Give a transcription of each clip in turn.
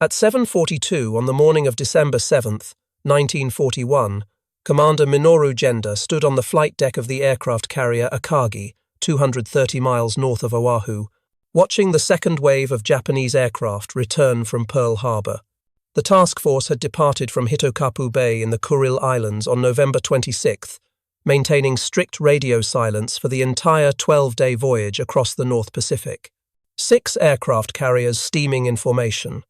At 7:42 on the morning of December 7th, 1941, Commander Minoru Genda stood on the flight deck of the aircraft carrier Akagi, 230 miles north of Oahu, watching the second wave of Japanese aircraft return from Pearl Harbor. The task force had departed from Hitokapu Bay in the Kuril Islands on November 26th, maintaining strict radio silence for the entire 12-day voyage across the North Pacific. 6 aircraft carriers steaming in formation: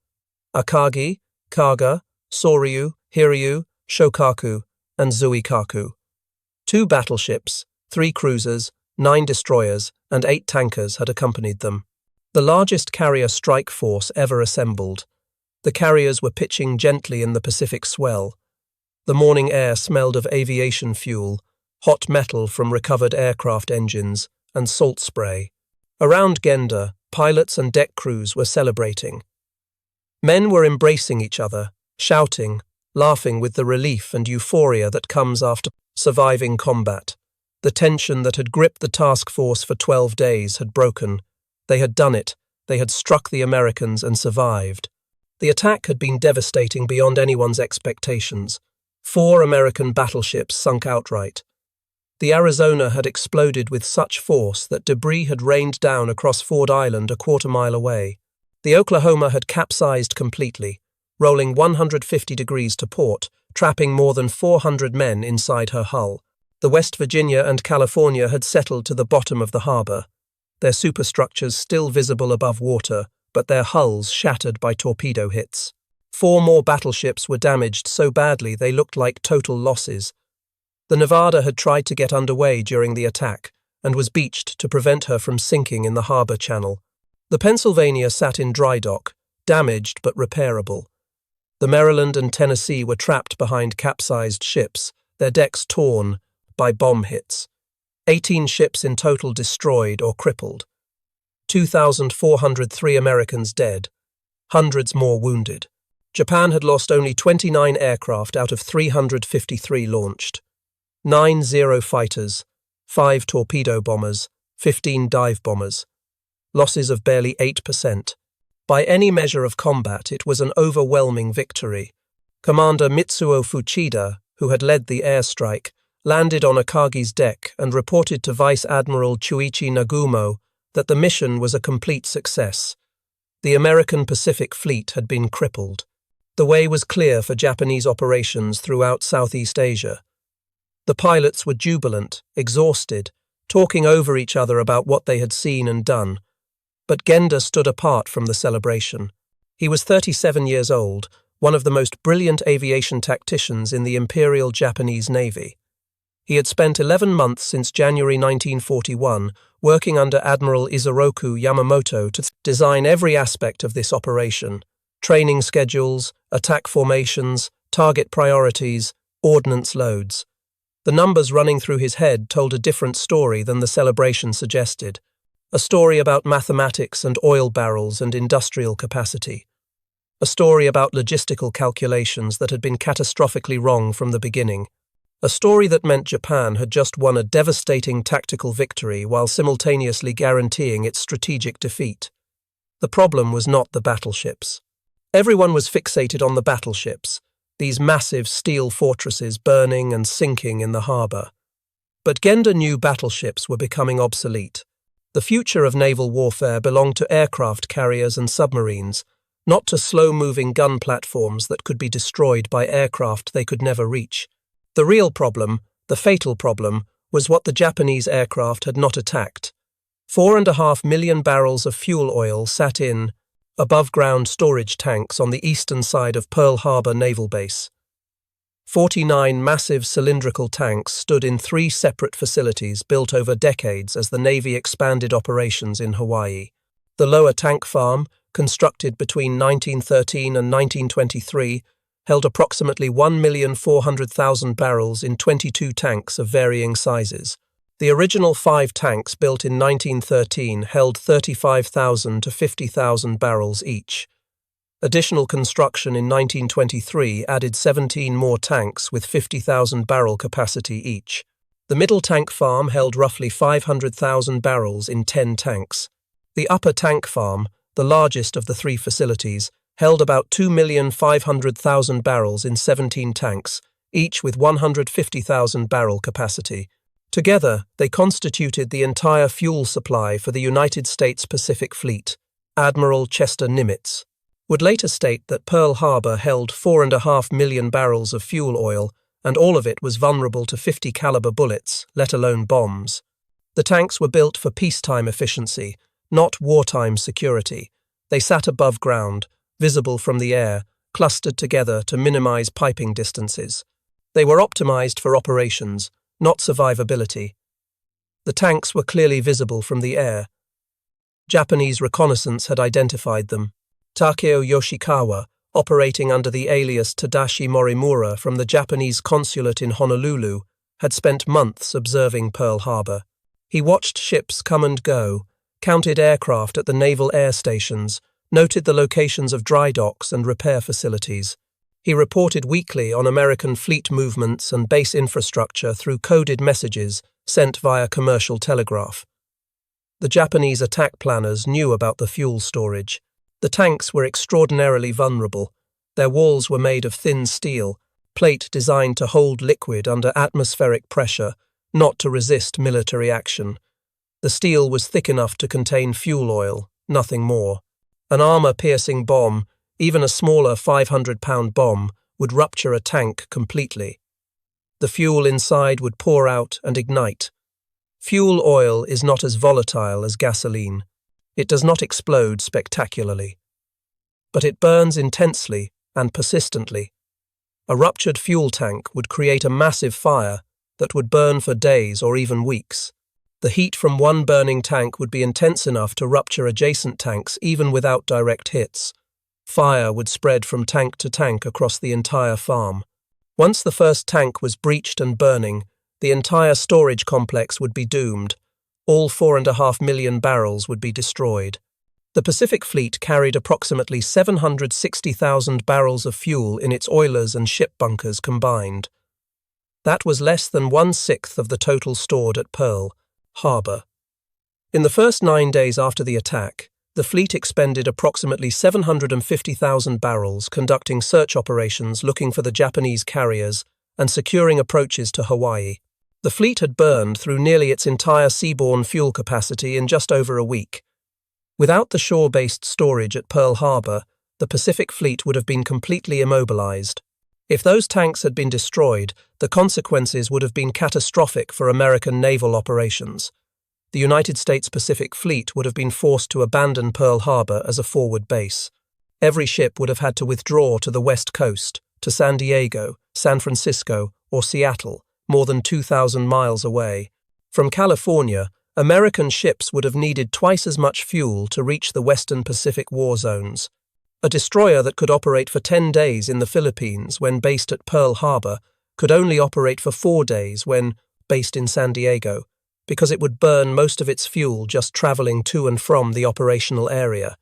Akagi, Kaga, Soryu, Hiryu, Shokaku, and Zuikaku. 2 battleships, 3 cruisers, 9 destroyers, and 8 tankers had accompanied them. The largest carrier strike force ever assembled. The carriers were pitching gently in the Pacific swell. The morning air smelled of aviation fuel, hot metal from recovered aircraft engines, and salt spray. Around Genda, pilots and deck crews were celebrating. Men were embracing each other, shouting, laughing with the relief and euphoria that comes after surviving combat. The tension that had gripped the task force for 12 days had broken. They had done it. They had struck the Americans and survived. The attack had been devastating beyond anyone's expectations. 4 American battleships sunk outright. The Arizona had exploded with such force that debris had rained down across Ford Island a quarter-mile away. The Oklahoma had capsized completely, rolling 150 degrees to port, trapping more than 400 men inside her hull. The West Virginia and California had settled to the bottom of the harbor, their superstructures still visible above water, but their hulls shattered by torpedo hits. 4 more battleships were damaged so badly they looked like total losses. The Nevada had tried to get underway during the attack and was beached to prevent her from sinking in the harbor channel. The Pennsylvania sat in dry dock, damaged but repairable. The Maryland and Tennessee were trapped behind capsized ships, their decks torn by bomb hits. 18 ships in total destroyed or crippled. 2,403 Americans dead, hundreds more wounded. Japan had lost only 29 aircraft out of 353 launched. 9 Zero fighters, 5 torpedo bombers, 15 dive bombers. Losses of barely 8%. By any measure of combat, it was an overwhelming victory. Commander Mitsuo Fuchida, who had led the airstrike, landed on Akagi's deck and reported to Vice Admiral Chuichi Nagumo that the mission was a complete success. The American Pacific Fleet had been crippled. The way was clear for Japanese operations throughout Southeast Asia. The pilots were jubilant, exhausted, talking over each other about what they had seen and done. But Genda stood apart from the celebration. He was 37 years old, one of the most brilliant aviation tacticians in the Imperial Japanese Navy. He had spent 11 months since January 1941 working under Admiral Isoroku Yamamoto to design every aspect of this operation: training schedules, attack formations, target priorities, ordnance loads. The numbers running through his head told a different story than the celebration suggested. A story about mathematics and oil barrels and industrial capacity. A story about logistical calculations that had been catastrophically wrong from the beginning. A story that meant Japan had just won a devastating tactical victory while simultaneously guaranteeing its strategic defeat. The problem was not the battleships. Everyone was fixated on the battleships, these massive steel fortresses burning and sinking in the harbor. But Genda knew battleships were becoming obsolete. The future of naval warfare belonged to aircraft carriers and submarines, not to slow-moving gun platforms that could be destroyed by aircraft they could never reach. The real problem, the fatal problem, was what the Japanese aircraft had not attacked. 4.5 million barrels of fuel oil sat in above-ground storage tanks on the eastern side of Pearl Harbor Naval Base. 49 massive cylindrical tanks stood in 3 separate facilities built over decades as the Navy expanded operations in Hawaii. The Lower Tank Farm, constructed between 1913 and 1923, held approximately 1,400,000 barrels in 22 tanks of varying sizes. The original 5 tanks built in 1913 held 35,000 to 50,000 barrels each. Additional construction in 1923 added 17 more tanks with 50,000 barrel capacity each. The Middle Tank Farm held roughly 500,000 barrels in 10 tanks. The Upper Tank Farm, the largest of the 3 facilities, held about 2,500,000 barrels in 17 tanks, each with 150,000 barrel capacity. Together, they constituted the entire fuel supply for the United States Pacific Fleet. Admiral Chester Nimitz would later state that Pearl Harbor held 4.5 million barrels of fuel oil, and all of it was vulnerable to .50 caliber bullets, let alone bombs. The tanks were built for peacetime efficiency, not wartime security. They sat above ground, visible from the air, clustered together to minimize piping distances. They were optimized for operations, not survivability. The tanks were clearly visible from the air. Japanese reconnaissance had identified them. Takeo Yoshikawa, operating under the alias Tadashi Morimura from the Japanese consulate in Honolulu, had spent months observing Pearl Harbor. He watched ships come and go, counted aircraft at the naval air stations, noted the locations of dry docks and repair facilities. He reported weekly on American fleet movements and base infrastructure through coded messages sent via commercial telegraph. The Japanese attack planners knew about the fuel storage. The tanks were extraordinarily vulnerable. Their walls were made of thin steel, plate designed to hold liquid under atmospheric pressure, not to resist military action. The steel was thick enough to contain fuel oil, nothing more. An armor-piercing bomb, even a smaller 500-pound bomb, would rupture a tank completely. The fuel inside would pour out and ignite. Fuel oil is not as volatile as gasoline. It does not explode spectacularly. But it burns intensely and persistently. A ruptured fuel tank would create a massive fire that would burn for days or even weeks. The heat from one burning tank would be intense enough to rupture adjacent tanks even without direct hits. Fire would spread from tank to tank across the entire farm. Once the first tank was breached and burning, the entire storage complex would be doomed. All 4.5 million barrels would be destroyed. The Pacific Fleet carried approximately 760,000 barrels of fuel in its oilers and ship bunkers combined. That was less than 1/6 of the total stored at Pearl Harbor. In the first 9 days after the attack, the fleet expended approximately 750,000 barrels conducting search operations looking for the Japanese carriers and securing approaches to Hawaii. The fleet had burned through nearly its entire seaborne fuel capacity in just over a week. Without the shore-based storage at Pearl Harbor, the Pacific Fleet would have been completely immobilized. If those tanks had been destroyed, the consequences would have been catastrophic for American naval operations. The United States Pacific Fleet would have been forced to abandon Pearl Harbor as a forward base. Every ship would have had to withdraw to the West Coast, to San Diego, San Francisco, or Seattle, more than 2,000 miles away. From California, American ships would have needed twice as much fuel to reach the Western Pacific war zones. A destroyer that could operate for 10 days in the Philippines when based at Pearl Harbor could only operate for 4 days when based in San Diego, because it would burn most of its fuel just traveling to and from the operational area.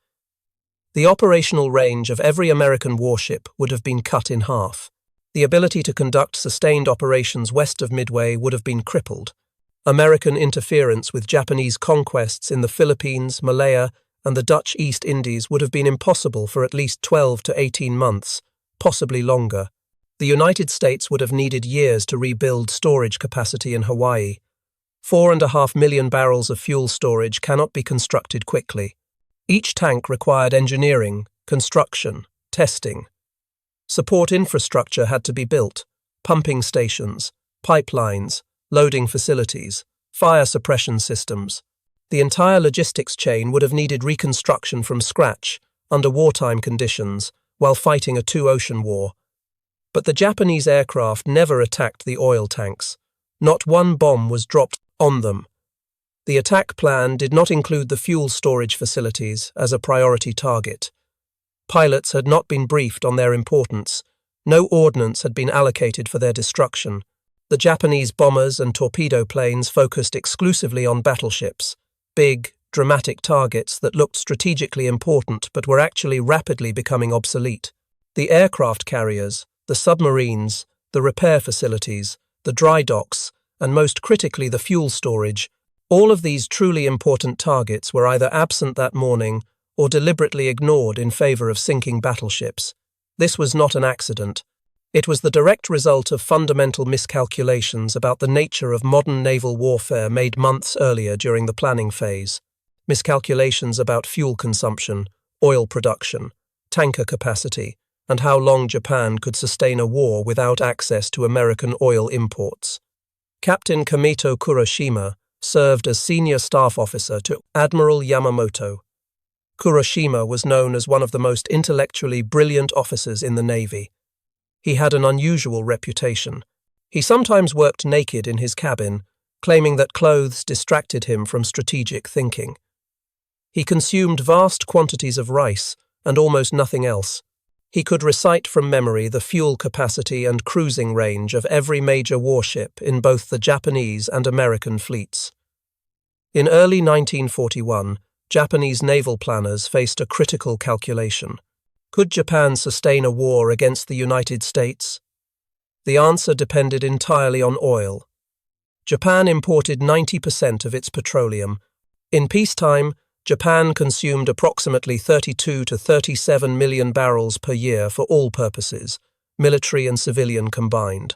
The operational range of every American warship would have been cut in half. The ability to conduct sustained operations west of Midway would have been crippled. American interference with Japanese conquests in the Philippines, Malaya, and the Dutch East Indies would have been impossible for at least 12 to 18 months, possibly longer. The United States would have needed years to rebuild storage capacity in Hawaii. 4.5 million barrels of fuel storage cannot be constructed quickly. Each tank required engineering, construction, testing. Support infrastructure had to be built: pumping stations, pipelines, loading facilities, fire suppression systems. The entire logistics chain would have needed reconstruction from scratch, under wartime conditions, while fighting a two-ocean war. But the Japanese aircraft never attacked the oil tanks. Not one bomb was dropped on them. The attack plan did not include the fuel storage facilities as a priority target. Pilots had not been briefed on their importance. No ordnance had been allocated for their destruction. The Japanese bombers and torpedo planes focused exclusively on battleships, big, dramatic targets that looked strategically important but were actually rapidly becoming obsolete. The aircraft carriers, the submarines, the repair facilities, the dry docks, and most critically the fuel storage, all of these truly important targets were either absent that morning or deliberately ignored in favor of sinking battleships. This was not an accident. It was the direct result of fundamental miscalculations about the nature of modern naval warfare made months earlier during the planning phase. Miscalculations about fuel consumption, oil production, tanker capacity, and how long Japan could sustain a war without access to American oil imports. Captain Kamito Kurashima served as senior staff officer to Admiral Yamamoto. Kurashima was known as one of the most intellectually brilliant officers in the Navy. He had an unusual reputation. He sometimes worked naked in his cabin, claiming that clothes distracted him from strategic thinking. He consumed vast quantities of rice and almost nothing else. He could recite from memory the fuel capacity and cruising range of every major warship in both the Japanese and American fleets. In early 1941, Japanese naval planners faced a critical calculation. Could Japan sustain a war against the United States? The answer depended entirely on oil. Japan imported 90% of its petroleum. In peacetime, Japan consumed approximately 32 to 37 million barrels per year for all purposes, military and civilian combined.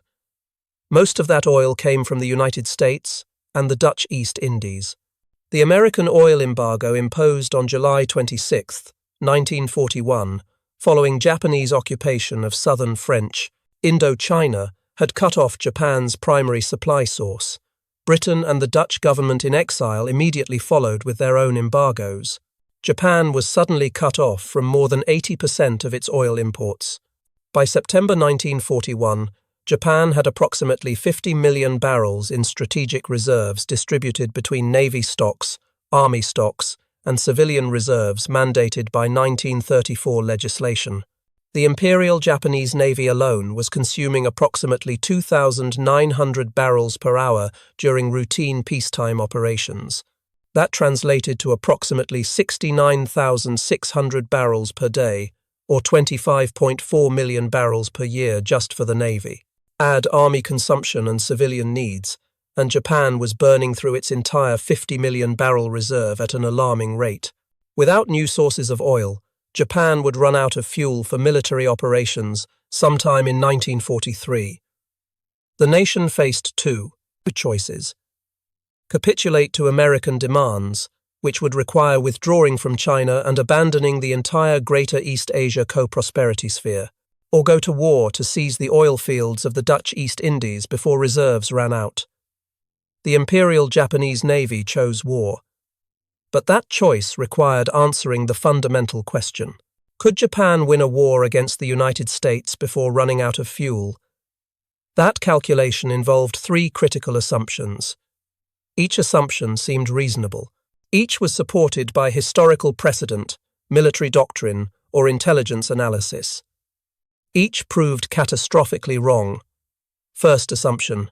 Most of that oil came from the United States and the Dutch East Indies. The American oil embargo imposed on July 26, 1941, following Japanese occupation of southern French Indochina, had cut off Japan's primary supply source. Britain and the Dutch government in exile immediately followed with their own embargoes. Japan was suddenly cut off from more than 80% of its oil imports. By September 1941, Japan had approximately 50 million barrels in strategic reserves distributed between Navy stocks, Army stocks, and civilian reserves mandated by 1934 legislation. The Imperial Japanese Navy alone was consuming approximately 2,900 barrels per hour during routine peacetime operations. That translated to approximately 69,600 barrels per day, or 25.4 million barrels per year just for the Navy. Add Army consumption and civilian needs, and Japan was burning through its entire 50 million barrel reserve at an alarming rate. Without new sources of oil, Japan would run out of fuel for military operations sometime in 1943. The nation faced two choices: capitulate to American demands, which would require withdrawing from China and abandoning the entire Greater East Asia co-prosperity sphere, or go to war to seize the oil fields of the Dutch East Indies before reserves ran out. The Imperial Japanese Navy chose war. But that choice required answering the fundamental question: could Japan win a war against the United States before running out of fuel? That calculation involved three critical assumptions. Each assumption seemed reasonable. Each was supported by historical precedent, military doctrine, or intelligence analysis. Each proved catastrophically wrong. First assumption: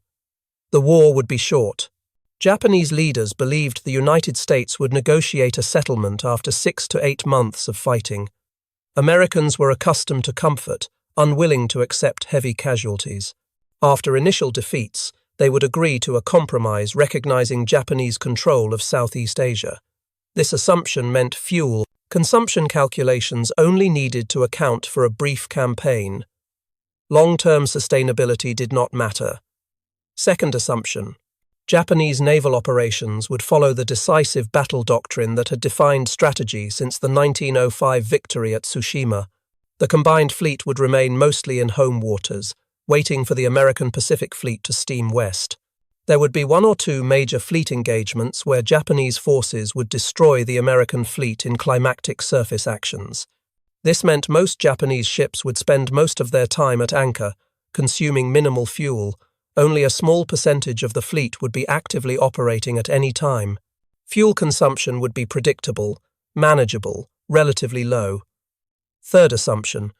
the war would be short. Japanese leaders believed the United States would negotiate a settlement after 6 to 8 months of fighting. Americans were accustomed to comfort, unwilling to accept heavy casualties. After initial defeats, they would agree to a compromise recognizing Japanese control of Southeast Asia. This assumption meant fuel consumption calculations only needed to account for a brief campaign. Long-term sustainability did not matter. Second assumption: Japanese naval operations would follow the decisive battle doctrine that had defined strategy since the 1905 victory at Tsushima. The combined fleet would remain mostly in home waters, waiting for the American Pacific Fleet to steam west. There would be 1 or 2 major fleet engagements where Japanese forces would destroy the American fleet in climactic surface actions. This meant most Japanese ships would spend most of their time at anchor, consuming minimal fuel. Only a small percentage of the fleet would be actively operating at any time. Fuel consumption would be predictable, manageable, relatively low. Third assumption: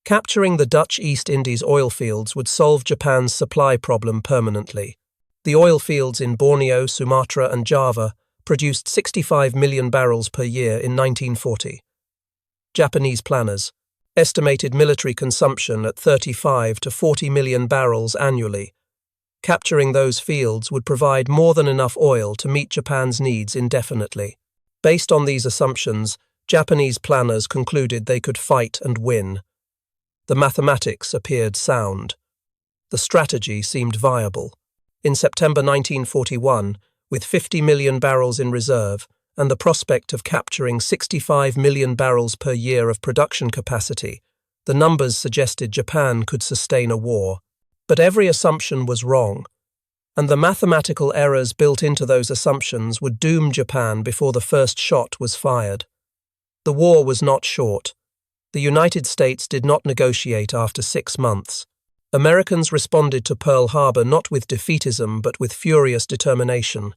capturing the Dutch East Indies oil fields would solve Japan's supply problem permanently. The oil fields in Borneo, Sumatra, and Java produced 65 million barrels per year in 1940. Japanese planners estimated military consumption at 35 to 40 million barrels annually. Capturing those fields would provide more than enough oil to meet Japan's needs indefinitely. Based on these assumptions, Japanese planners concluded they could fight and win. The mathematics appeared sound. The strategy seemed viable. In September 1941, with 50 million barrels in reserve and the prospect of capturing 65 million barrels per year of production capacity, the numbers suggested Japan could sustain a war. But every assumption was wrong, and the mathematical errors built into those assumptions would doom Japan before the first shot was fired. The war was not short. The United States did not negotiate after 6 months. Americans responded to Pearl Harbor not with defeatism but with furious determination.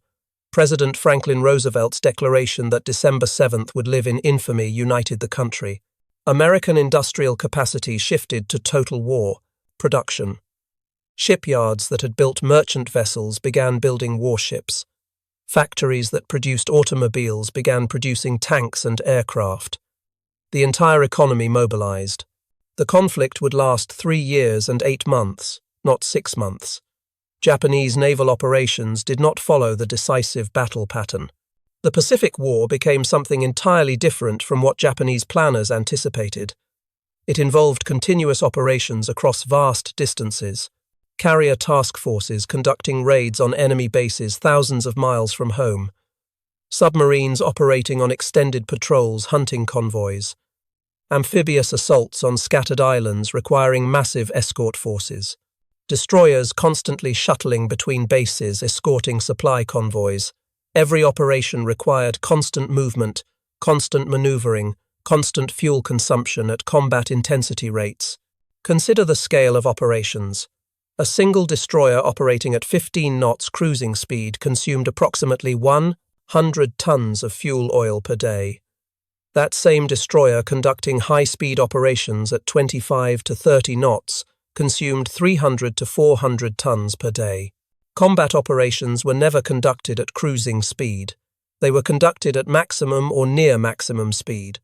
President Franklin Roosevelt's declaration that December 7th would live in infamy united the country. American industrial capacity shifted to total war production. Shipyards that had built merchant vessels began building warships. Factories that produced automobiles began producing tanks and aircraft. The entire economy mobilized. The conflict would last 3 years and 8 months, not 6 months. Japanese naval operations did not follow the decisive battle pattern. The Pacific War became something entirely different from what Japanese planners anticipated. It involved continuous operations across vast distances, carrier task forces conducting raids on enemy bases thousands of miles from home, submarines operating on extended patrols hunting convoys, amphibious assaults on scattered islands requiring massive escort forces, destroyers constantly shuttling between bases escorting supply convoys. Every operation required constant movement, constant maneuvering, constant fuel consumption at combat intensity rates. Consider the scale of operations. A single destroyer operating at 15 knots cruising speed consumed approximately 100 tons of fuel oil per day. That same destroyer conducting high-speed operations at 25 to 30 knots consumed 300 to 400 tons per day. Combat operations were never conducted at cruising speed. They were conducted at maximum or near maximum speed.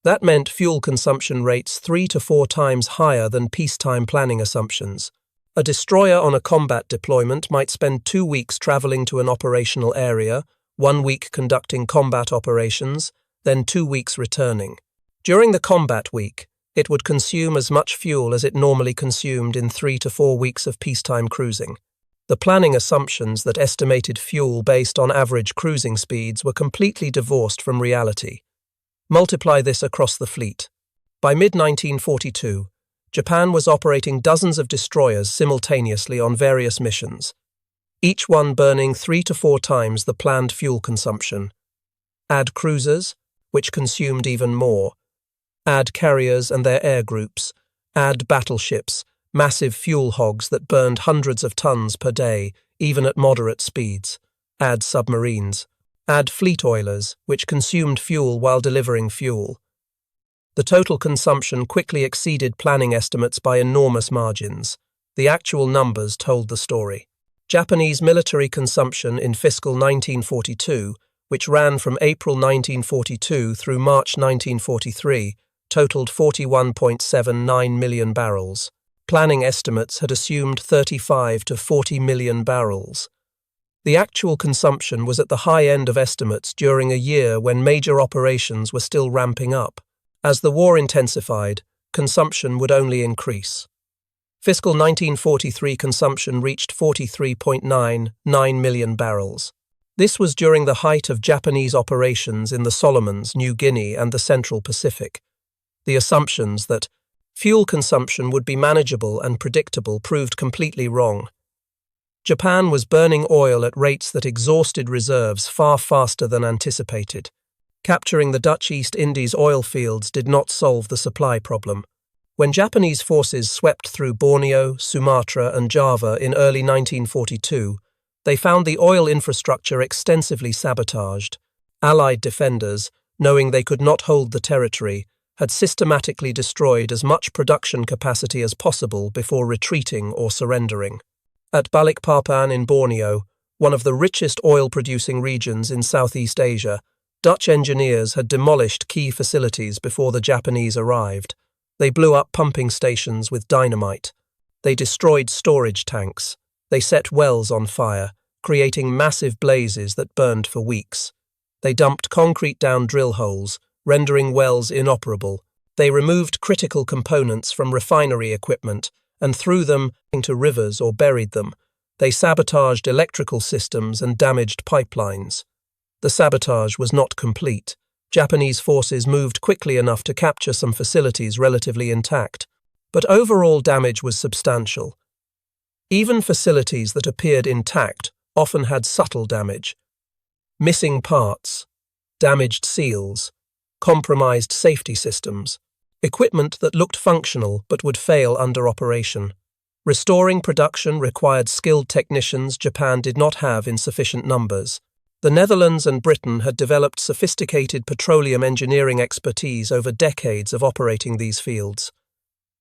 That meant fuel consumption rates 3 to 4 times higher than peacetime planning assumptions. A destroyer on a combat deployment might spend 2 weeks traveling to an operational area, 1 week conducting combat operations, then 2 weeks returning. During the combat week, it would consume as much fuel as it normally consumed in 3 to 4 weeks of peacetime cruising. The planning assumptions that estimated fuel based on average cruising speeds were completely divorced from reality. Multiply this across the fleet. By mid-1942, Japan was operating dozens of destroyers simultaneously on various missions, each one burning 3 to 4 times the planned fuel consumption. Add cruisers, which consumed even more. Add carriers and their air groups. Add battleships, massive fuel hogs that burned hundreds of tons per day, even at moderate speeds. Add submarines. Add fleet oilers, which consumed fuel while delivering fuel. The total consumption quickly exceeded planning estimates by enormous margins. The actual numbers told the story. Japanese military consumption in fiscal 1942, which ran from April 1942 through March 1943, totaled 41.79 million barrels. Planning estimates had assumed 35 to 40 million barrels. The actual consumption was at the high end of estimates during a year when major operations were still ramping up. As the war intensified, consumption would only increase. Fiscal 1943 consumption reached 43.99 million barrels. This was during the height of Japanese operations in the Solomons, New Guinea, and the Central Pacific. The assumptions that fuel consumption would be manageable and predictable proved completely wrong. Japan was burning oil at rates that exhausted reserves far faster than anticipated. Capturing the Dutch East Indies oil fields did not solve the supply problem. When Japanese forces swept through Borneo, Sumatra, and Java in early 1942, they found the oil infrastructure extensively sabotaged. Allied defenders, knowing they could not hold the territory, had systematically destroyed as much production capacity as possible before retreating or surrendering. At Balikpapan in Borneo, one of the richest oil-producing regions in Southeast Asia, Dutch engineers had demolished key facilities before the Japanese arrived. They blew up pumping stations with dynamite. They destroyed storage tanks. They set wells on fire, creating massive blazes that burned for weeks. They dumped concrete down drill holes, rendering wells inoperable. They removed critical components from refinery equipment and threw them into rivers or buried them. They sabotaged electrical systems and damaged pipelines. The sabotage was not complete. Japanese forces moved quickly enough to capture some facilities relatively intact, but overall damage was substantial. Even facilities that appeared intact often had subtle damage. Missing parts, damaged seals, compromised safety systems, equipment that looked functional but would fail under operation. Restoring production required skilled technicians Japan did not have in sufficient numbers. The Netherlands and Britain had developed sophisticated petroleum engineering expertise over decades of operating these fields.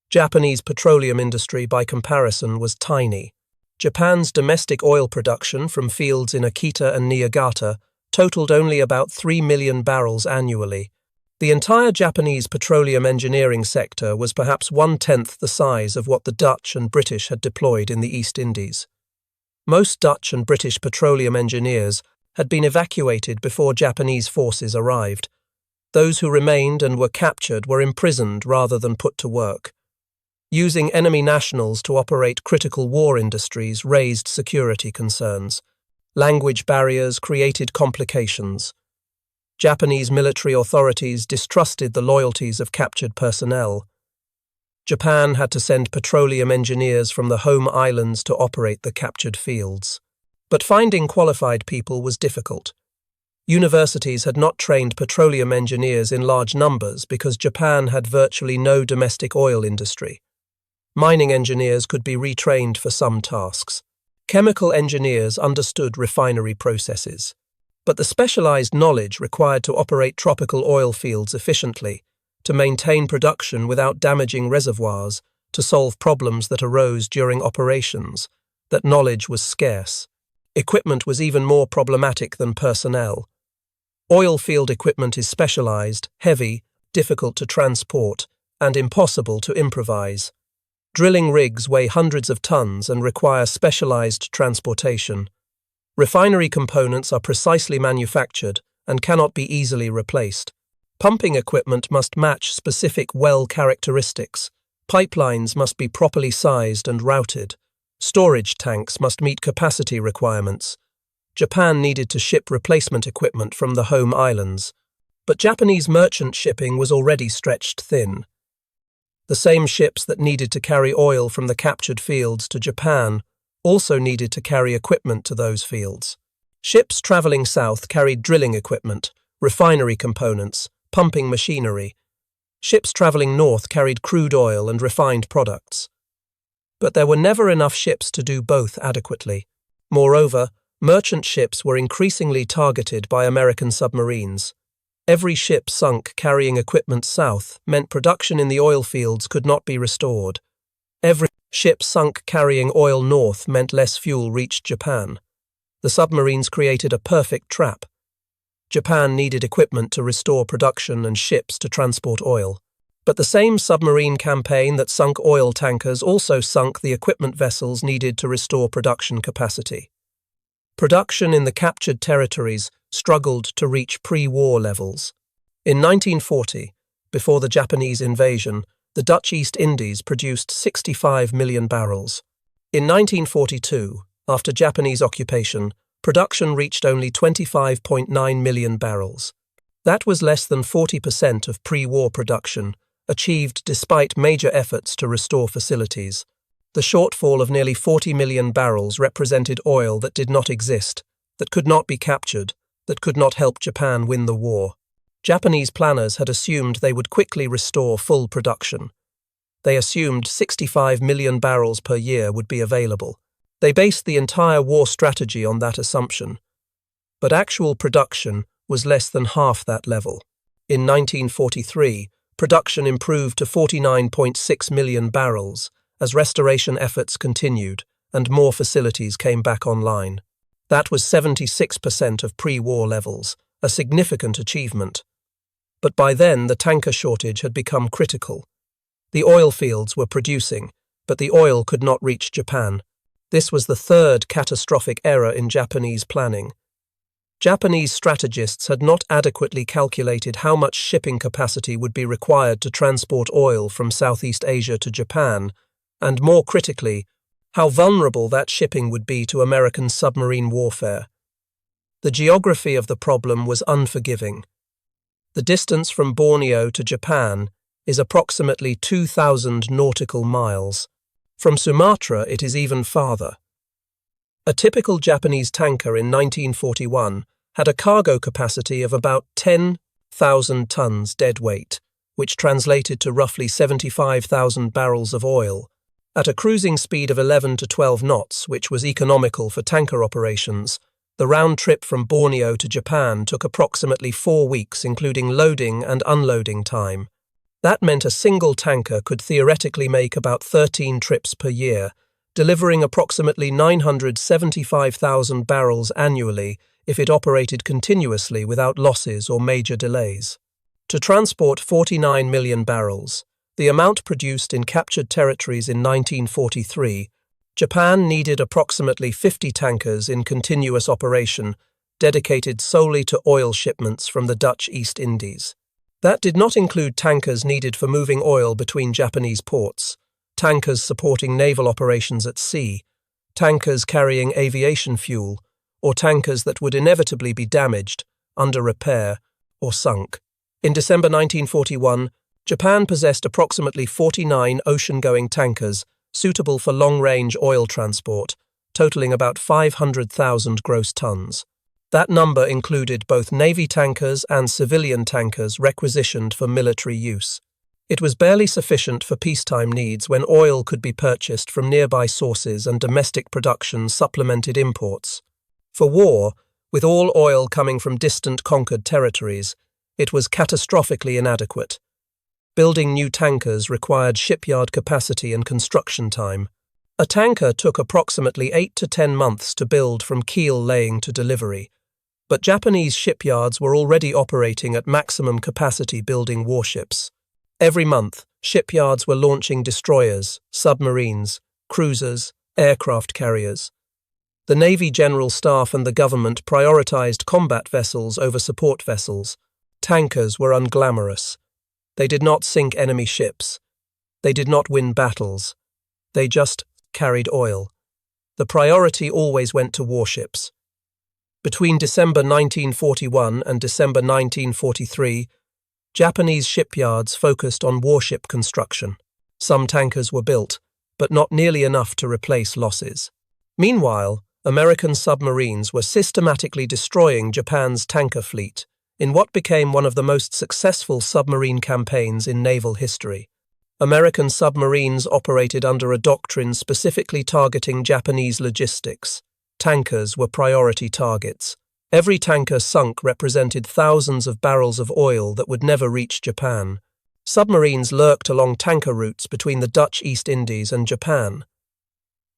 Japanese petroleum industry, by comparison, was tiny. Japan's domestic oil production from fields in Akita and Niigata totaled only about 3 million barrels annually. The entire Japanese petroleum engineering sector was perhaps 1/10 the size of what the Dutch and British had deployed in the East Indies. Most Dutch and British petroleum engineers had been evacuated before Japanese forces arrived. Those who remained and were captured were imprisoned rather than put to work. Using enemy nationals to operate critical war industries raised security concerns. Language barriers created complications. Japanese military authorities distrusted the loyalties of captured personnel. Japan had to send petroleum engineers from the home islands to operate the captured fields. But finding qualified people was difficult. Universities had not trained petroleum engineers in large numbers because Japan had virtually no domestic oil industry. Mining engineers could be retrained for some tasks. Chemical engineers understood refinery processes. But the specialized knowledge required to operate tropical oil fields efficiently, to maintain production without damaging reservoirs, to solve problems that arose during operations, that knowledge was scarce. Equipment was even more problematic than personnel. Oil field equipment is specialized, heavy, difficult to transport, and impossible to improvise. Drilling rigs weigh hundreds of tons and require specialized transportation. Refinery components are precisely manufactured and cannot be easily replaced. Pumping equipment must match specific well characteristics. Pipelines must be properly sized and routed. Storage tanks must meet capacity requirements. Japan needed to ship replacement equipment from the home islands, but Japanese merchant shipping was already stretched thin. The same ships that needed to carry oil from the captured fields to Japan also needed to carry equipment to those fields. Ships traveling south carried drilling equipment, refinery components, pumping machinery. Ships traveling north carried crude oil and refined products. But there were never enough ships to do both adequately. Moreover, merchant ships were increasingly targeted by American submarines. Every ship sunk carrying equipment south meant production in the oil fields could not be restored. Every ship sunk carrying oil north meant less fuel reached Japan. The submarines created a perfect trap. Japan needed equipment to restore production and ships to transport oil. But the same submarine campaign that sunk oil tankers also sunk the equipment vessels needed to restore production capacity. Production in the captured territories struggled to reach pre-war levels. In 1940, before the Japanese invasion, the Dutch East Indies produced 65 million barrels. In 1942, after Japanese occupation, production reached only 25.9 million barrels. That was less than 40% of pre-war production, achieved despite major efforts to restore facilities. The shortfall of nearly 40 million barrels represented oil that did not exist, that could not be captured, that could not help Japan win the war. Japanese planners had assumed they would quickly restore full production. They assumed 65 million barrels per year would be available. They based the entire war strategy on that assumption. But actual production was less than half that level. In 1943, production improved to 49.6 million barrels as restoration efforts continued and more facilities came back online. That was 76% of pre-war levels, a significant achievement. But by then, the tanker shortage had become critical. The oil fields were producing, but the oil could not reach Japan. This was the third catastrophic error in Japanese planning. Japanese strategists had not adequately calculated how much shipping capacity would be required to transport oil from Southeast Asia to Japan, and more critically, how vulnerable that shipping would be to American submarine warfare. The geography of the problem was unforgiving. The distance from Borneo to Japan is approximately 2,000 nautical miles. From Sumatra, it is even farther. A typical Japanese tanker in 1941 had a cargo capacity of about 10,000 tons deadweight, which translated to roughly 75,000 barrels of oil, at a cruising speed of 11 to 12 knots, which was economical for tanker operations. The round trip from Borneo to Japan took approximately 4 weeks, including loading and unloading time. That meant a single tanker could theoretically make about 13 trips per year, delivering approximately 975,000 barrels annually if it operated continuously without losses or major delays. To transport 49 million barrels, the amount produced in captured territories in 1943, Japan needed approximately 50 tankers in continuous operation, dedicated solely to oil shipments from the Dutch East Indies. That did not include tankers needed for moving oil between Japanese ports, tankers supporting naval operations at sea, tankers carrying aviation fuel, or tankers that would inevitably be damaged, under repair, or sunk. In December 1941, Japan possessed approximately 49 ocean-going tankers suitable for long-range oil transport, totaling about 500,000 gross tons. That number included both Navy tankers and civilian tankers requisitioned for military use. It was barely sufficient for peacetime needs when oil could be purchased from nearby sources and domestic production supplemented imports. For war, with all oil coming from distant conquered territories, it was catastrophically inadequate. Building new tankers required shipyard capacity and construction time. A tanker took approximately 8 to 10 months to build from keel laying to delivery, but Japanese shipyards were already operating at maximum capacity building warships. Every month, shipyards were launching destroyers, submarines, cruisers, aircraft carriers. The Navy General Staff and the government prioritized combat vessels over support vessels. Tankers were unglamorous. They did not sink enemy ships. They did not win battles. They just carried oil. The priority always went to warships. Between December 1941 and December 1943, Japanese shipyards focused on warship construction. Some tankers were built, but not nearly enough to replace losses. Meanwhile, American submarines were systematically destroying Japan's tanker fleet in what became one of the most successful submarine campaigns in naval history. American submarines operated under a doctrine specifically targeting Japanese logistics. Tankers were priority targets. Every tanker sunk represented thousands of barrels of oil that would never reach Japan. Submarines lurked along tanker routes between the Dutch East Indies and Japan.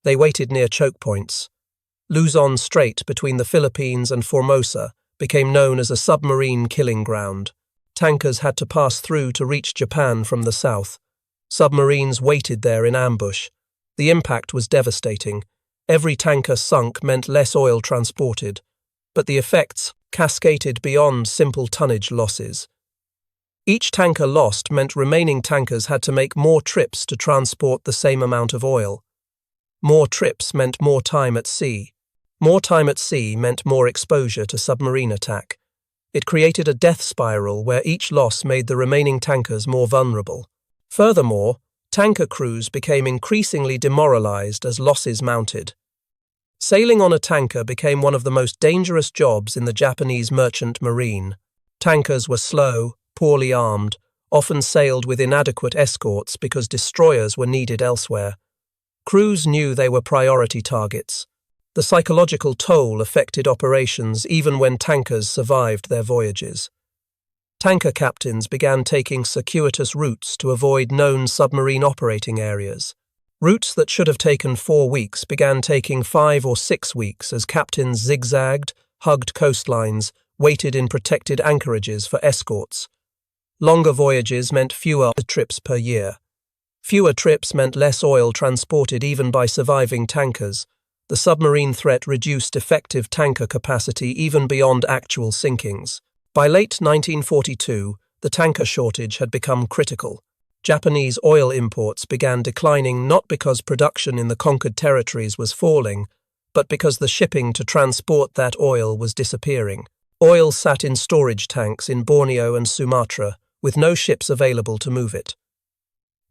They waited near choke points. Luzon Strait between the Philippines and Formosa became known as a submarine killing ground. Tankers had to pass through to reach Japan from the south. Submarines waited there in ambush. The impact was devastating. Every tanker sunk meant less oil transported, but the effects cascaded beyond simple tonnage losses. Each tanker lost meant remaining tankers had to make more trips to transport the same amount of oil. More trips meant more time at sea. More time at sea meant more exposure to submarine attack. It created a death spiral where each loss made the remaining tankers more vulnerable. Furthermore, tanker crews became increasingly demoralized as losses mounted. Sailing on a tanker became one of the most dangerous jobs in the Japanese merchant marine. Tankers were slow, poorly armed, often sailed with inadequate escorts because destroyers were needed elsewhere. Crews knew they were priority targets. The psychological toll affected operations even when tankers survived their voyages. Tanker captains began taking circuitous routes to avoid known submarine operating areas. Routes that should have taken 4 weeks began taking 5 or 6 weeks as captains zigzagged, hugged coastlines, waited in protected anchorages for escorts. Longer voyages meant fewer trips per year. Fewer trips meant less oil transported even by surviving tankers, the submarine threat reduced effective tanker capacity even beyond actual sinkings. By late 1942, the tanker shortage had become critical. Japanese oil imports began declining not because production in the conquered territories was falling, but because the shipping to transport that oil was disappearing. Oil sat in storage tanks in Borneo and Sumatra, with no ships available to move it.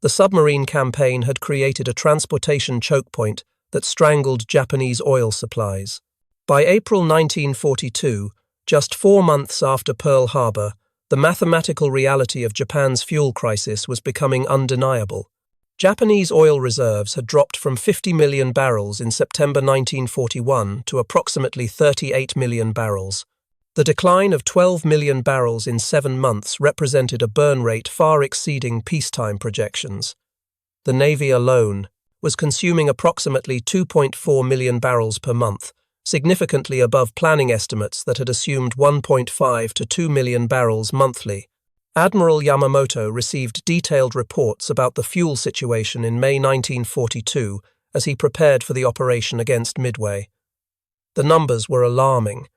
The submarine campaign had created a transportation choke point that strangled Japanese oil supplies. By April 1942, just 4 months after Pearl Harbor, the mathematical reality of Japan's fuel crisis was becoming undeniable. Japanese oil reserves had dropped from 50 million barrels in September 1941 to approximately 38 million barrels. The decline of 12 million barrels in 7 months represented a burn rate far exceeding peacetime projections. The Navy alone was consuming approximately 2.4 million barrels per month, significantly above planning estimates that had assumed 1.5 to 2 million barrels monthly. Admiral Yamamoto received detailed reports about the fuel situation in May 1942 as he prepared for the operation against Midway. The numbers were alarming.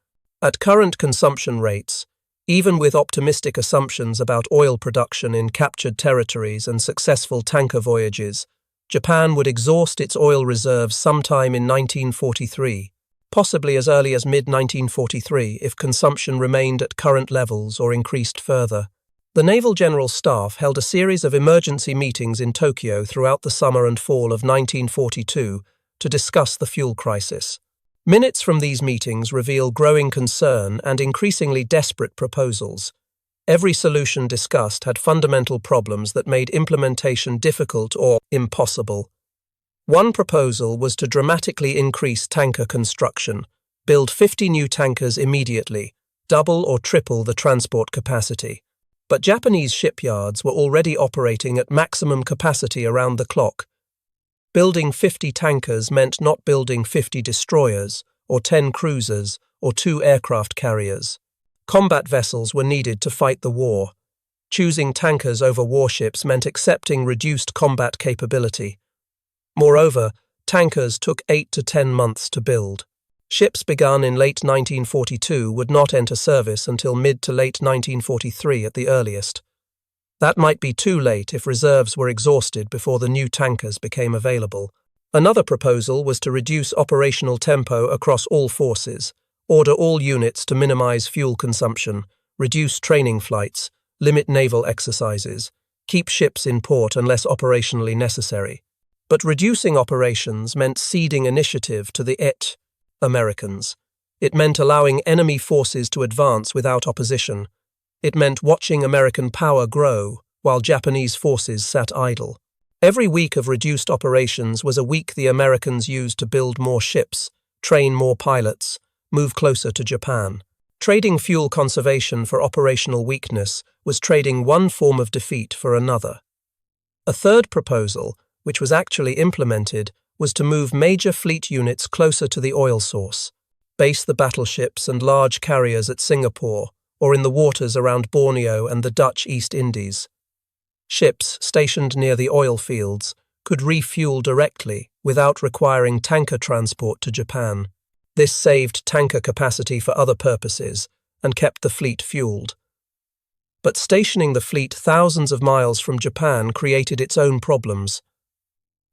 At current consumption rates, even with optimistic assumptions about oil production in captured territories and successful tanker voyages, Japan would exhaust its oil reserves sometime in 1943, possibly as early as mid-1943 if consumption remained at current levels or increased further. The Naval General Staff held a series of emergency meetings in Tokyo throughout the summer and fall of 1942 to discuss the fuel crisis. Minutes from these meetings reveal growing concern and increasingly desperate proposals. Every solution discussed had fundamental problems that made implementation difficult or impossible. One proposal was to dramatically increase tanker construction, build 50 new tankers immediately, double or triple the transport capacity. But Japanese shipyards were already operating at maximum capacity around the clock. Building 50 tankers meant not building 50 destroyers, or 10 cruisers, or 2 aircraft carriers. Combat vessels were needed to fight the war. Choosing tankers over warships meant accepting reduced combat capability. Moreover, tankers took 8 to 10 months to build. Ships begun in late 1942 would not enter service until mid to late 1943 at the earliest. That might be too late if reserves were exhausted before the new tankers became available. Another proposal was to reduce operational tempo across all forces, order all units to minimize fuel consumption, reduce training flights, limit naval exercises, keep ships in port unless operationally necessary. But reducing operations meant ceding initiative to the Americans. It meant allowing enemy forces to advance without opposition. It meant watching American power grow while Japanese forces sat idle. Every week of reduced operations was a week the Americans used to build more ships, train more pilots, move closer to Japan. Trading fuel conservation for operational weakness was trading one form of defeat for another. A third proposal, which was actually implemented, was to move major fleet units closer to the oil source, base the battleships and large carriers at Singapore or in the waters around Borneo and the Dutch East Indies. Ships stationed near the oil fields could refuel directly without requiring tanker transport to Japan. This saved tanker capacity for other purposes and kept the fleet fueled. But stationing the fleet thousands of miles from Japan created its own problems.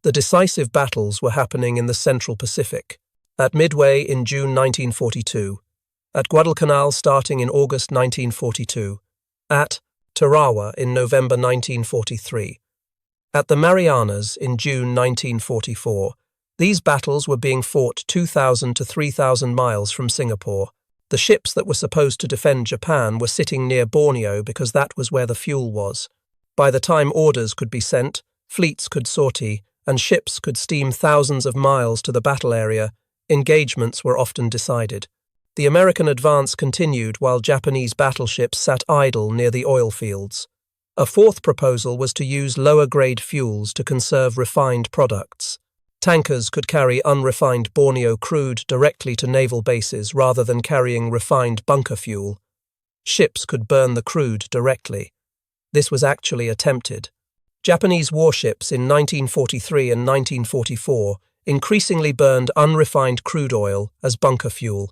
The decisive battles were happening in the Central Pacific, at Midway in June 1942, at Guadalcanal starting in August 1942, at Tarawa in November 1943, at the Marianas in June 1944. These battles were being fought 2,000 to 3,000 miles from Singapore. The ships that were supposed to defend Japan were sitting near Borneo because that was where the fuel was. By the time orders could be sent, fleets could sortie, and ships could steam thousands of miles to the battle area, engagements were often decided. The American advance continued while Japanese battleships sat idle near the oil fields. A fourth proposal was to use lower-grade fuels to conserve refined products. Tankers could carry unrefined Borneo crude directly to naval bases rather than carrying refined bunker fuel. Ships could burn the crude directly. This was actually attempted. Japanese warships in 1943 and 1944 increasingly burned unrefined crude oil as bunker fuel.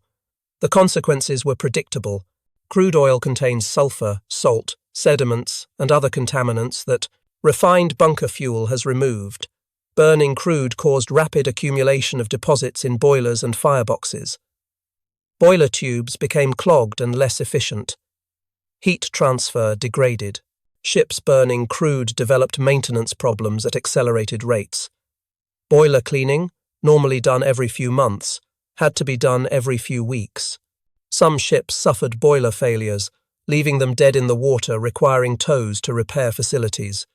The consequences were predictable. Crude oil contains sulfur, salt, sediments, and other contaminants that refined bunker fuel has removed. Burning crude caused rapid accumulation of deposits in boilers and fireboxes. Boiler tubes became clogged and less efficient. Heat transfer degraded. Ships burning crude developed maintenance problems at accelerated rates. Boiler cleaning, normally done every few months, had to be done every few weeks. Some ships suffered boiler failures, leaving them dead in the water, requiring tows to repair facilities.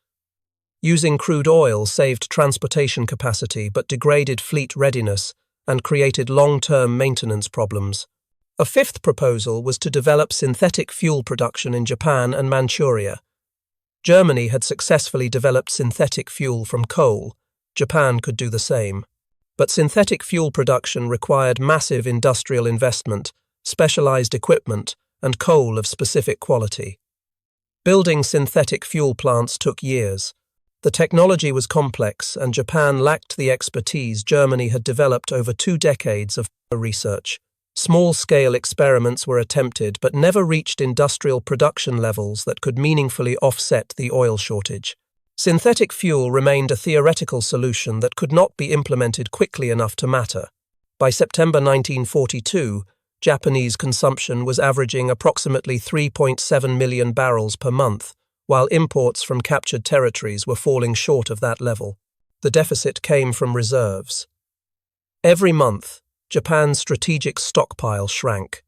Using crude oil saved transportation capacity but degraded fleet readiness and created long-term maintenance problems. A fifth proposal was to develop synthetic fuel production in Japan and Manchuria. Germany had successfully developed synthetic fuel from coal. Japan could do the same. But synthetic fuel production required massive industrial investment, specialized equipment, and coal of specific quality. Building synthetic fuel plants took years. The technology was complex, and Japan lacked the expertise Germany had developed over 2 decades of research. Small-scale experiments were attempted but never reached industrial production levels that could meaningfully offset the oil shortage. Synthetic fuel remained a theoretical solution that could not be implemented quickly enough to matter. By September 1942, Japanese consumption was averaging approximately 3.7 million barrels per month, while imports from captured territories were falling short of that level. The deficit came from reserves. Every month, Japan's strategic stockpile shrank.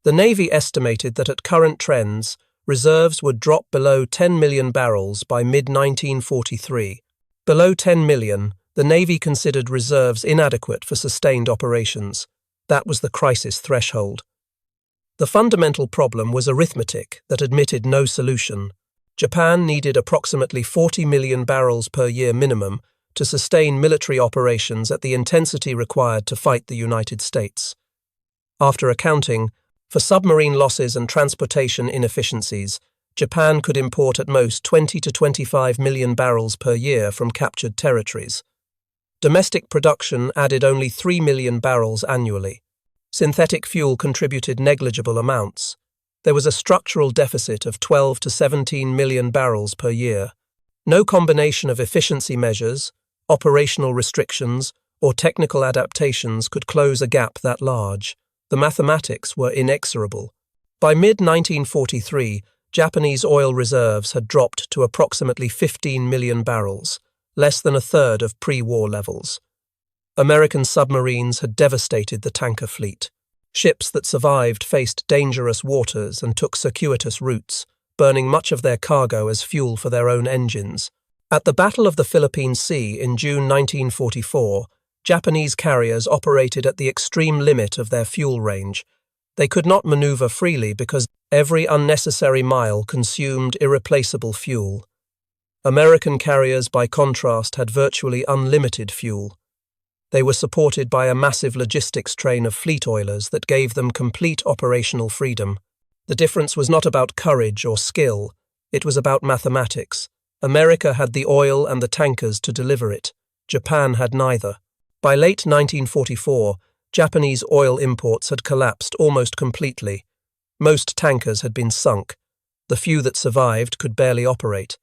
The Navy estimated that at current trends, reserves would drop below 10 million barrels by mid-1943. Below 10 million, the Navy considered reserves inadequate for sustained operations. That was the crisis threshold. The fundamental problem was arithmetic that admitted no solution. Japan needed approximately 40 million barrels per year minimum to sustain military operations at the intensity required to fight the United States. After accounting for submarine losses and transportation inefficiencies, Japan could import at most 20 to 25 million barrels per year from captured territories. Domestic production added only 3 million barrels annually. Synthetic fuel contributed negligible amounts. There was a structural deficit of 12 to 17 million barrels per year. No combination of efficiency measures, operational restrictions, or technical adaptations could close a gap that large. The mathematics were inexorable. By mid-1943, Japanese oil reserves had dropped to approximately 15 million barrels, less than a third of pre-war levels. American submarines had devastated the tanker fleet. Ships that survived faced dangerous waters and took circuitous routes, burning much of their cargo as fuel for their own engines. At the Battle of the Philippine Sea in June 1944, Japanese carriers operated at the extreme limit of their fuel range. They could not maneuver freely because every unnecessary mile consumed irreplaceable fuel. American carriers, by contrast, had virtually unlimited fuel. They were supported by a massive logistics train of fleet oilers that gave them complete operational freedom. The difference was not about courage or skill, it was about mathematics. America had the oil and the tankers to deliver it. Japan had neither. By late 1944, Japanese oil imports had collapsed almost completely. Most tankers had been sunk. The few that survived could barely operate.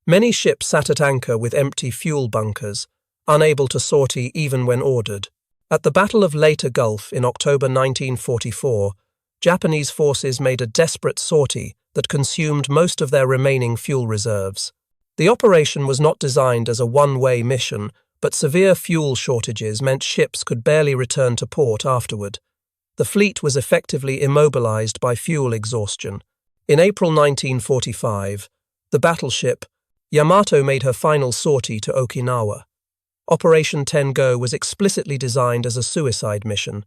Many ships sat at anchor with empty fuel bunkers, unable to sortie even when ordered. At the Battle of Leyte Gulf in October 1944, Japanese forces made a desperate sortie that consumed most of their remaining fuel reserves. The operation was not designed as a one-way mission, but severe fuel shortages meant ships could barely return to port afterward. The fleet was effectively immobilized by fuel exhaustion. In April 1945, the battleship Yamato made her final sortie to Okinawa. Operation Tengo was explicitly designed as a suicide mission.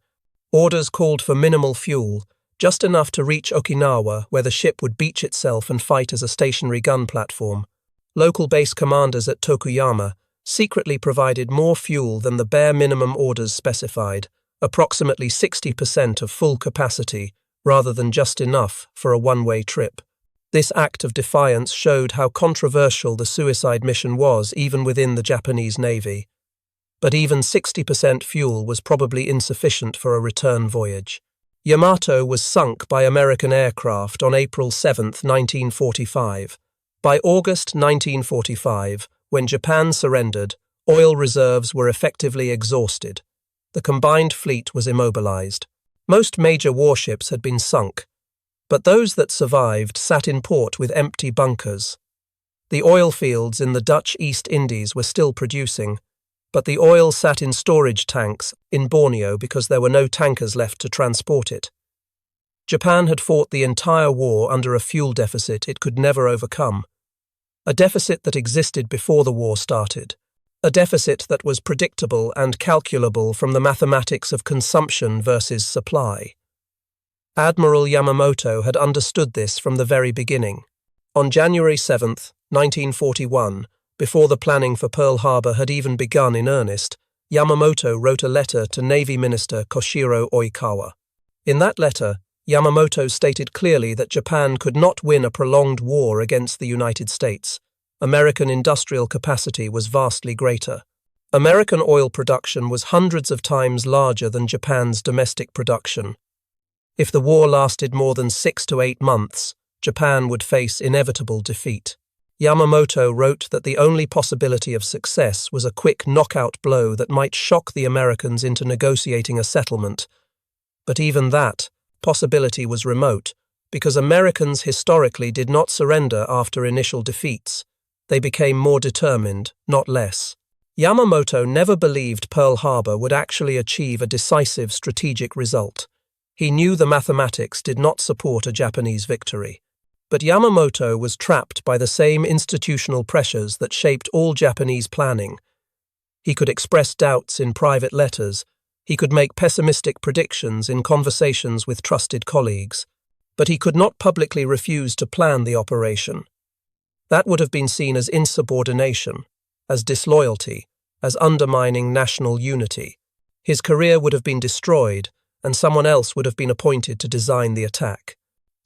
Orders called for minimal fuel, just enough to reach Okinawa, where the ship would beach itself and fight as a stationary gun platform. Local base commanders at Tokuyama secretly provided more fuel than the bare minimum orders specified, approximately 60% of full capacity, rather than just enough for a one-way trip. This act of defiance showed how controversial the suicide mission was even within the Japanese Navy. but even 60% fuel was probably insufficient for a return voyage. Yamato was sunk by American aircraft on April 7, 1945. By August 1945, when Japan surrendered, oil reserves were effectively exhausted. The combined fleet was immobilized. Most major warships had been sunk, but those that survived sat in port with empty bunkers. The oil fields in the Dutch East Indies were still producing, but the oil sat in storage tanks in Borneo because there were no tankers left to transport it. Japan had fought the entire war under a fuel deficit it could never overcome, a deficit that existed before the war started, a deficit that was predictable and calculable from the mathematics of consumption versus supply. Admiral Yamamoto had understood this from the very beginning. On January 7, 1941, before the planning for Pearl Harbor had even begun in earnest, Yamamoto wrote a letter to Navy Minister Koshiro Oikawa. In that letter, Yamamoto stated clearly that Japan could not win a prolonged war against the United States. American industrial capacity was vastly greater. American oil production was hundreds of times larger than Japan's domestic production. If the war lasted more than 6 to 8 months, Japan would face inevitable defeat. Yamamoto wrote that the only possibility of success was a quick knockout blow that might shock the Americans into negotiating a settlement. But even that possibility was remote, because Americans historically did not surrender after initial defeats. They became more determined, not less. Yamamoto never believed Pearl Harbor would actually achieve a decisive strategic result. He knew the mathematics did not support a Japanese victory. But Yamamoto was trapped by the same institutional pressures that shaped all Japanese planning. He could express doubts in private letters. He could make pessimistic predictions in conversations with trusted colleagues. But he could not publicly refuse to plan the operation. That would have been seen as insubordination, as disloyalty, as undermining national unity. His career would have been destroyed, and someone else would have been appointed to design the attack.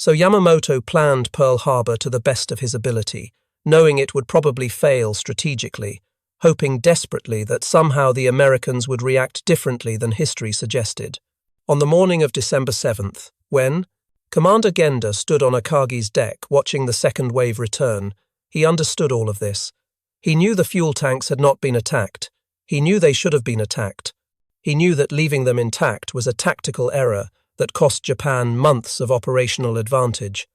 So Yamamoto planned Pearl Harbor to the best of his ability, knowing it would probably fail strategically, hoping desperately that somehow the Americans would react differently than history suggested. On the morning of December 7th, when Commander Genda stood on Akagi's deck watching the second wave return, he understood all of this. He knew the fuel tanks had not been attacked. He knew they should have been attacked. He knew that leaving them intact was a tactical error that cost Japan months of operational advantage.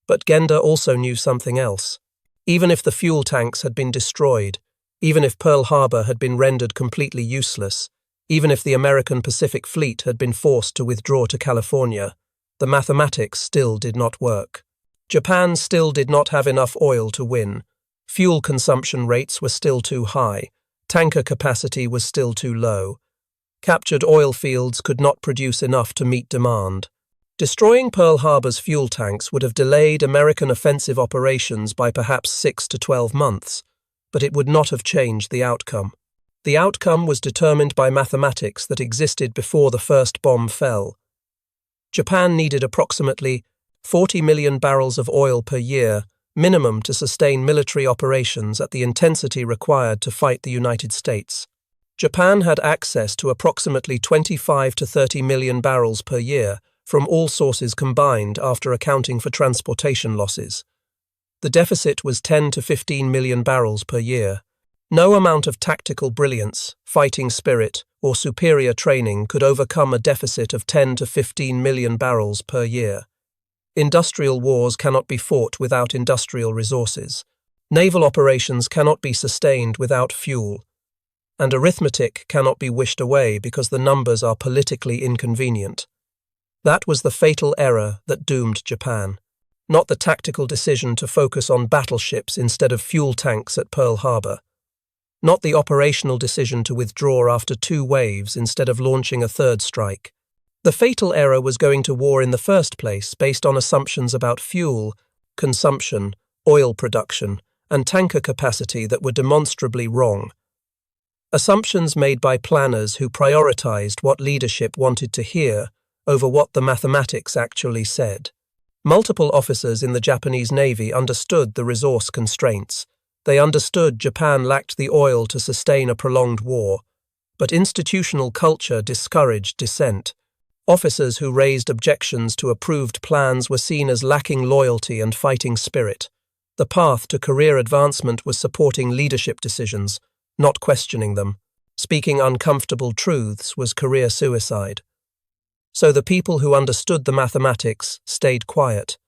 But Genda also knew something else. Even if the fuel tanks had been destroyed, even if Pearl Harbor had been rendered completely useless, even if the American Pacific Fleet had been forced to withdraw to California, the mathematics still did not work. Japan still did not have enough oil to win. Fuel consumption rates were still too high. Tanker capacity was still too low. Captured oil fields could not produce enough to meet demand. Destroying Pearl Harbor's fuel tanks would have delayed American offensive operations by perhaps 6 to 12 months, but it would not have changed the outcome. The outcome was determined by mathematics that existed before the first bomb fell. Japan needed approximately 40 million barrels of oil per year, minimum to sustain military operations at the intensity required to fight the United States. Japan had access to approximately 25 to 30 million barrels per year from all sources combined after accounting for transportation losses. The deficit was 10 to 15 million barrels per year. No amount of tactical brilliance, fighting spirit, or superior training could overcome a deficit of 10 to 15 million barrels per year. Industrial wars cannot be fought without industrial resources. Naval operations cannot be sustained without fuel. And arithmetic cannot be wished away because the numbers are politically inconvenient. That was the fatal error that doomed Japan, not the tactical decision to focus on battleships instead of fuel tanks at Pearl Harbor, not the operational decision to withdraw after 2 waves instead of launching a third strike. The fatal error was going to war in the first place based on assumptions about fuel, consumption, oil production, and tanker capacity that were demonstrably wrong. Assumptions made by planners who prioritized what leadership wanted to hear over what the mathematics actually said. Multiple officers in the Japanese Navy understood the resource constraints. They understood Japan lacked the oil to sustain a prolonged war. but institutional culture discouraged dissent. Officers who raised objections to approved plans were seen as lacking loyalty and fighting spirit. The path to career advancement was supporting leadership decisions, not questioning them. Speaking uncomfortable truths was career suicide. So the people who understood the mathematics stayed quiet.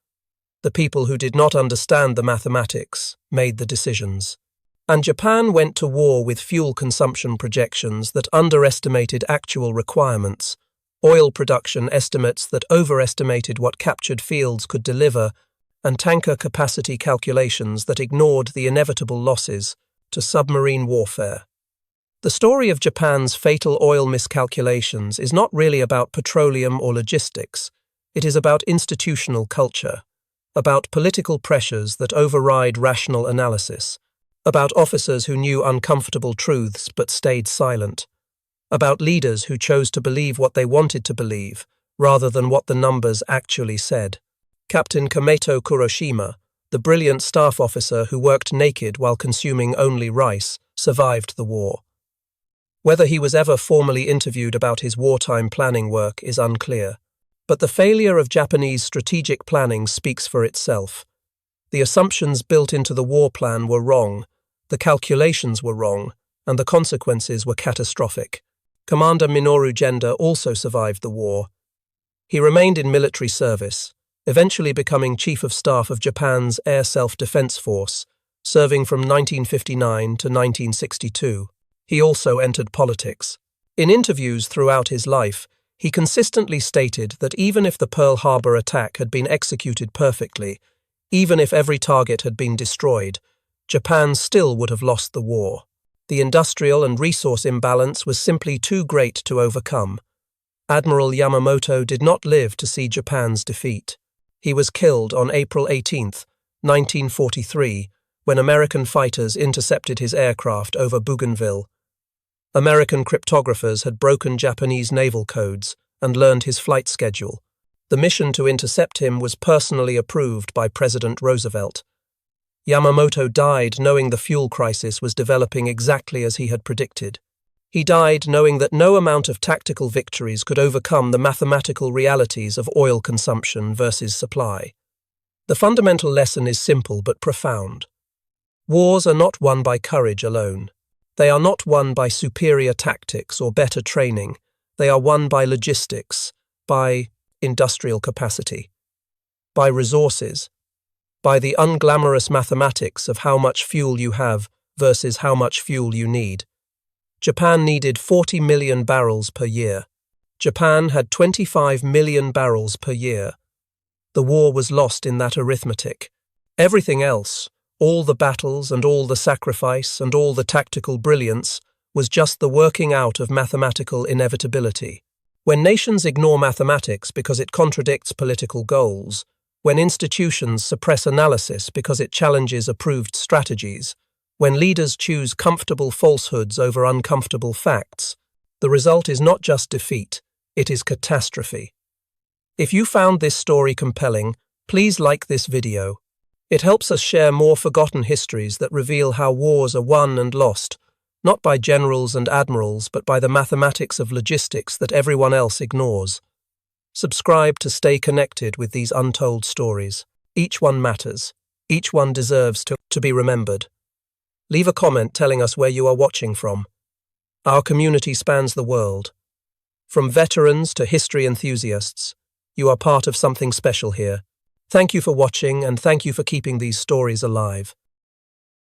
The people who did not understand the mathematics made the decisions. And Japan went to war with fuel consumption projections that underestimated actual requirements, oil production estimates that overestimated what captured fields could deliver, and tanker capacity calculations that ignored the inevitable losses to submarine warfare. The story of Japan's fatal oil miscalculations is not really about petroleum or logistics. It is about institutional culture, about political pressures that override rational analysis, about officers who knew uncomfortable truths but stayed silent, about leaders who chose to believe what they wanted to believe rather than what the numbers actually said. Captain Kameto Kuroshima, the brilliant staff officer who worked naked while consuming only rice, survived the war. Whether he was ever formally interviewed about his wartime planning work is unclear, but the failure of Japanese strategic planning speaks for itself. The assumptions built into the war plan were wrong, the calculations were wrong, and the consequences were catastrophic. Commander Minoru Genda also survived the war. He remained in military service, eventually becoming Chief of Staff of Japan's Air Self-Defense Force, serving from 1959 to 1962. He also entered politics. In interviews throughout his life, he consistently stated that even if the Pearl Harbor attack had been executed perfectly, even if every target had been destroyed, Japan still would have lost the war. The industrial and resource imbalance was simply too great to overcome. Admiral Yamamoto did not live to see Japan's defeat. He was killed on April 18, 1943, when American fighters intercepted his aircraft over Bougainville. American cryptographers had broken Japanese naval codes and learned his flight schedule. The mission to intercept him was personally approved by President Roosevelt. Yamamoto died knowing the fuel crisis was developing exactly as he had predicted. He died knowing that no amount of tactical victories could overcome the mathematical realities of oil consumption versus supply. The fundamental lesson is simple but profound. Wars are not won by courage alone. They are not won by superior tactics or better training. They are won by logistics, by industrial capacity, by resources, by the unglamorous mathematics of how much fuel you have versus how much fuel you need. Japan needed 40 million barrels per year. Japan had 25 million barrels per year. The war was lost in that arithmetic. Everything else, all the battles and all the sacrifice and all the tactical brilliance, was just the working out of mathematical inevitability. When nations ignore mathematics because it contradicts political goals, when institutions suppress analysis because it challenges approved strategies, when leaders choose comfortable falsehoods over uncomfortable facts, the result is not just defeat, it is catastrophe. If you found this story compelling, please like this video. It helps us share more forgotten histories that reveal how wars are won and lost, not by generals and admirals, but by the mathematics of logistics that everyone else ignores. Subscribe to stay connected with these untold stories. Each one matters. Each one deserves to be remembered. Leave a comment telling us where you are watching from. Our community spans the world. From veterans to history enthusiasts, you are part of something special here. Thank you for watching and thank you for keeping these stories alive.